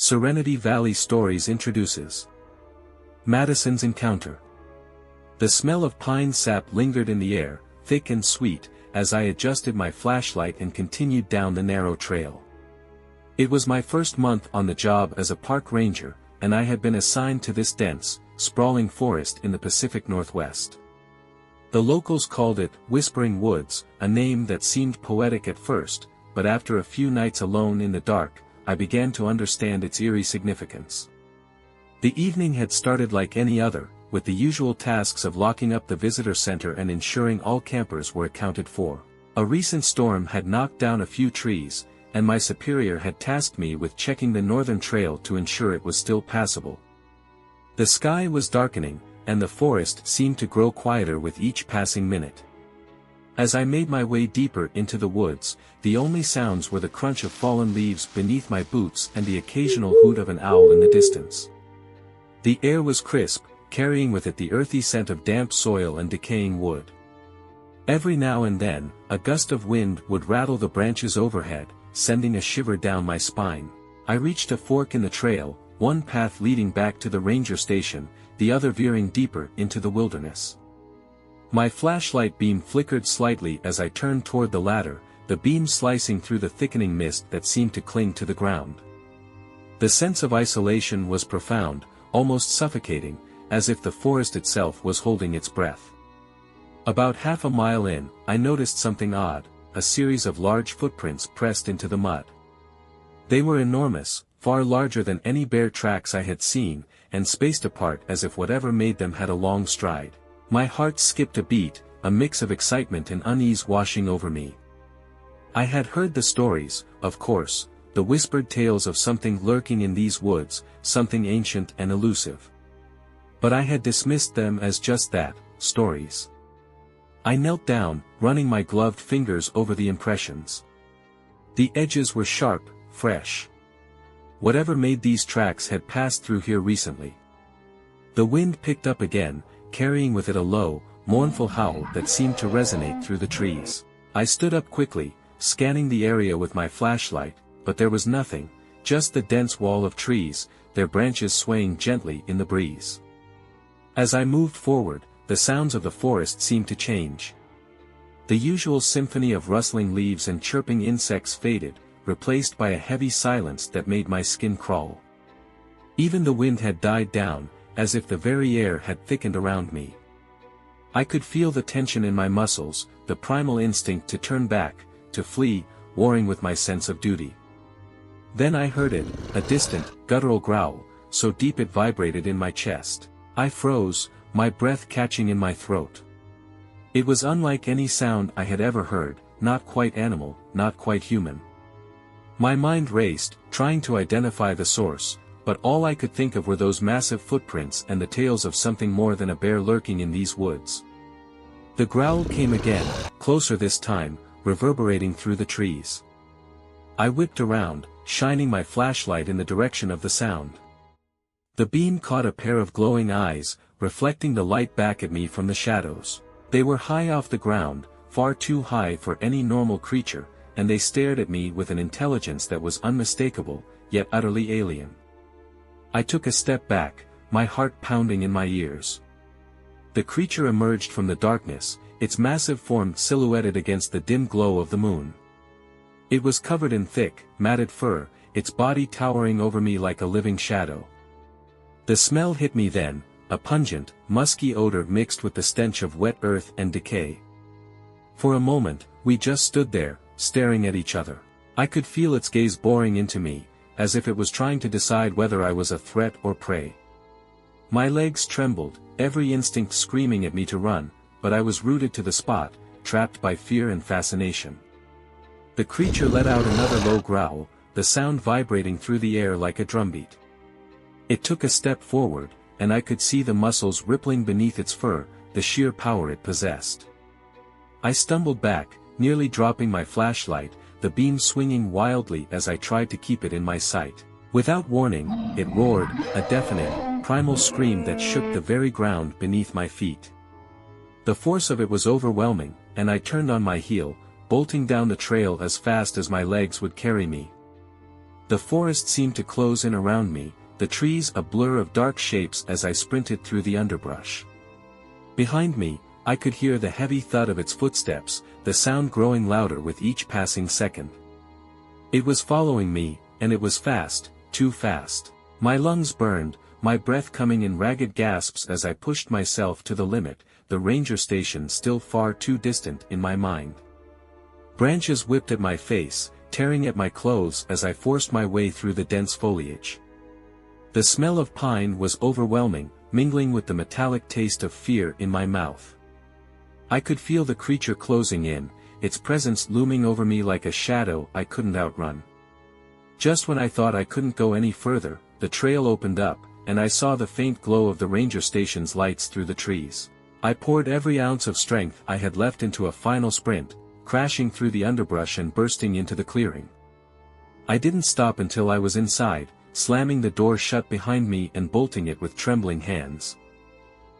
Serenity Valley Stories introduces Madison's Encounter. The smell of pine sap lingered in the air, thick and sweet, as I adjusted my flashlight and continued down the narrow trail. It was my first month on the job as a park ranger, and I had been assigned to this dense, sprawling forest in the Pacific Northwest. The locals called it Whispering Woods, a name that seemed poetic at first, but after a few nights alone in the dark, I began to understand its eerie significance. The evening had started like any other, with the usual tasks of locking up the visitor center and ensuring all campers were accounted for. A recent storm had knocked down a few trees, and my superior had tasked me with checking the northern trail to ensure it was still passable. The sky was darkening, and the forest seemed to grow quieter with each passing minute. As I made my way deeper into the woods, the only sounds were the crunch of fallen leaves beneath my boots and the occasional hoot of an owl in the distance. The air was crisp, carrying with it the earthy scent of damp soil and decaying wood. Every now and then, a gust of wind would rattle the branches overhead, sending a shiver down my spine. I reached a fork in the trail, one path leading back to the ranger station, the other veering deeper into the wilderness. My flashlight beam flickered slightly as I turned toward the latter, the beam slicing through the thickening mist that seemed to cling to the ground. The sense of isolation was profound, almost suffocating, as if the forest itself was holding its breath. About half a mile in, I noticed something odd, a series of large footprints pressed into the mud. They were enormous, far larger than any bear tracks I had seen, and spaced apart as if whatever made them had a long stride. My heart skipped a beat, a mix of excitement and unease washing over me. I had heard the stories, of course, the whispered tales of something lurking in these woods, something ancient and elusive. But I had dismissed them as just that, stories. I knelt down, running my gloved fingers over the impressions. The edges were sharp, fresh. Whatever made these tracks had passed through here recently. The wind picked up again, carrying with it a low, mournful howl that seemed to resonate through the trees. I stood up quickly, scanning the area with my flashlight, but there was nothing, just the dense wall of trees, their branches swaying gently in the breeze. As I moved forward, the sounds of the forest seemed to change. The usual symphony of rustling leaves and chirping insects faded, replaced by a heavy silence that made my skin crawl. Even the wind had died down, as if the very air had thickened around me. I could feel the tension in my muscles, the primal instinct to turn back, to flee, warring with my sense of duty. Then I heard it, a distant, guttural growl, so deep it vibrated in my chest. I froze, my breath catching in my throat. It was unlike any sound I had ever heard, not quite animal, not quite human. My mind raced, trying to identify the source, but all I could think of were those massive footprints and the tales of something more than a bear lurking in these woods. The growl came again, closer this time, reverberating through the trees. I whipped around, shining my flashlight in the direction of the sound. The beam caught a pair of glowing eyes, reflecting the light back at me from the shadows. They were high off the ground, far too high for any normal creature, and they stared at me with an intelligence that was unmistakable, yet utterly alien. I took a step back, my heart pounding in my ears. The creature emerged from the darkness, its massive form silhouetted against the dim glow of the moon. It was covered in thick, matted fur, its body towering over me like a living shadow. The smell hit me then, a pungent, musky odor mixed with the stench of wet earth and decay. For a moment, we just stood there, staring at each other. I could feel its gaze boring into me, as if it was trying to decide whether I was a threat or prey. My legs trembled, every instinct screaming at me to run, but I was rooted to the spot, trapped by fear and fascination. The creature let out another low growl, the sound vibrating through the air like a drumbeat. It took a step forward, and I could see the muscles rippling beneath its fur, the sheer power it possessed. I stumbled back, nearly dropping my flashlight, the beam swinging wildly as I tried to keep it in my sight. Without warning, it roared, a deafening, primal scream that shook the very ground beneath my feet. The force of it was overwhelming, and I turned on my heel, bolting down the trail as fast as my legs would carry me. The forest seemed to close in around me, the trees a blur of dark shapes as I sprinted through the underbrush. Behind me, I could hear the heavy thud of its footsteps, the sound growing louder with each passing second. It was following me, and it was fast, too fast. My lungs burned, my breath coming in ragged gasps as I pushed myself to the limit, the ranger station still far too distant in my mind. Branches whipped at my face, tearing at my clothes as I forced my way through the dense foliage. The smell of pine was overwhelming, mingling with the metallic taste of fear in my mouth. I could feel the creature closing in, its presence looming over me like a shadow I couldn't outrun. Just when I thought I couldn't go any further, the trail opened up, and I saw the faint glow of the ranger station's lights through the trees. I poured every ounce of strength I had left into a final sprint, crashing through the underbrush and bursting into the clearing. I didn't stop until I was inside, slamming the door shut behind me and bolting it with trembling hands.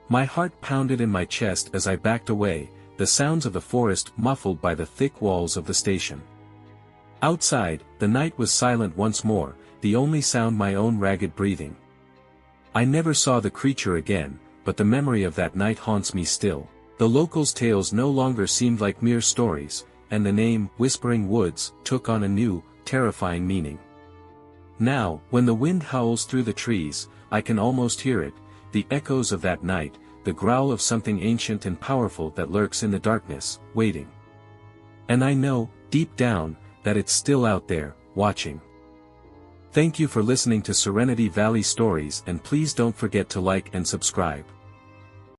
My heart pounded in my chest as I backed away, the sounds of the forest muffled by the thick walls of the station. Outside, the night was silent once more, the only sound my own ragged breathing. I never saw the creature again, but the memory of that night haunts me still. The locals' tales no longer seemed like mere stories, and the name, Whispering Woods, took on a new, terrifying meaning. Now, when the wind howls through the trees, I can almost hear it, the echoes of that night, the growl of something ancient and powerful that lurks in the darkness, waiting. And I know, deep down, that it's still out there, watching. Thank you for listening to Serenity Valley Stories, and please don't forget to like and subscribe.